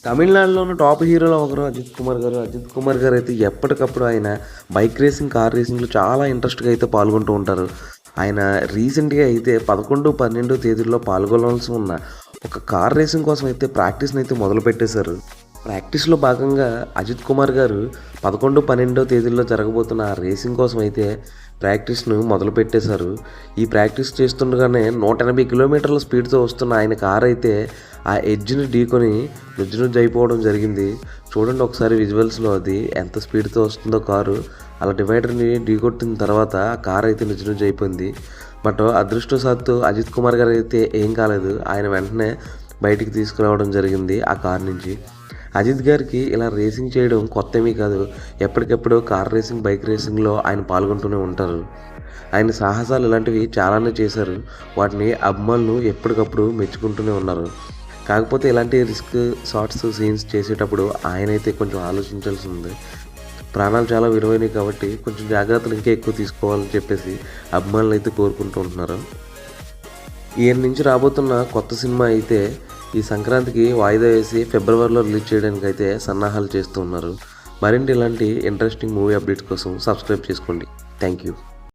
తమిళనాడులో ఉన్న టాప్ హీరోలో ఒకరు అజిత్ కుమార్ గారు. అజిత్ కుమార్ గారు అయితే ఎప్పటికప్పుడు ఆయన బైక్ రేసింగ్, కార్ రేసింగ్‌లో చాలా ఇంట్రెస్ట్‌గా అయితే పాల్గొంటూ ఉంటారు. ఆయన రీసెంట్‌గా అయితే 11, 12 తేదీల్లో పాల్గొనాల్సి ఉన్న ఒక కార్ రేసింగ్ కోసం అయితే ప్రాక్టీస్‌ని అయితే మొదలుపెట్టేశారు. ప్రాక్టీస్‌లో భాగంగా అజిత్ కుమార్ గారు 11, 12 తేదీల్లో జరగబోతున్న ఆ రేసింగ్ కోసం అయితే ప్రాక్టీస్‌ను మొదలుపెట్టేశారు. ఈ ప్రాక్టీస్ చేస్తుండగానే 180 కిలోమీటర్ల స్పీడ్‌తో వస్తున్న ఆయన కార్ అయితే ఆ ఎడ్జ్‌ని ఢీకొని నుజ్జునుజ్జయిపోవడం జరిగింది. చూడండి ఒకసారి విజువల్స్‌లో అది ఎంత స్పీడ్‌తో వస్తుందో కారు. అలా డివైడర్‌ని ఢీకొట్టిన తర్వాత ఆ కార్ అయితే నుజ్జునుజ్జయిపోయింది. బట్ అదృష్టవశాత్తు అజిత్ కుమార్ గారు అయితే ఏం కాలేదు. ఆయన వెంటనే బయటికి తీసుకురావడం జరిగింది ఆ కార్ నుంచి. అజిత్ గారికి ఇలా రేసింగ్ చేయడం కొత్తేమీ కాదు. ఎప్పటికెప్పుడు కార్ రేసింగ్, బైక్ రేసింగ్‌లో ఆయన పాల్గొంటూనే ఉంటారు. ఆయన సాహసాలు ఇలాంటివి చాలానే చేశారు. వాటిని అభిమానులు ఎప్పటికప్పుడు మెచ్చుకుంటూనే ఉన్నారు. కాకపోతే ఇలాంటి రిస్క్ షాట్స్, సీన్స్ చేసేటప్పుడు ఆయనైతే కొంచెం ఆలోచించాల్సి ఉంది. ప్రాణాలు చాలా విలువైనవి కాబట్టి కొంచెం జాగ్రత్తలు ఇంకా ఎక్కువ తీసుకోవాలని చెప్పేసి అభిమానులైతే కోరుకుంటూ ఉంటున్నారు. ఈయన నుంచి రాబోతున్న కొత్త సినిమా అయితే ఈ సంక్రాంతికి వాయిదా వేసి ఫిబ్రవరిలో రిలీజ్ చేయడానికి అయితే సన్నాహాలు చేస్తూ ఉన్నారు. మరిన్ని ఇలాంటి ఇంట్రెస్టింగ్ మూవీ అప్డేట్స్ కోసం సబ్స్క్రైబ్ చేసుకోండి. Thank you.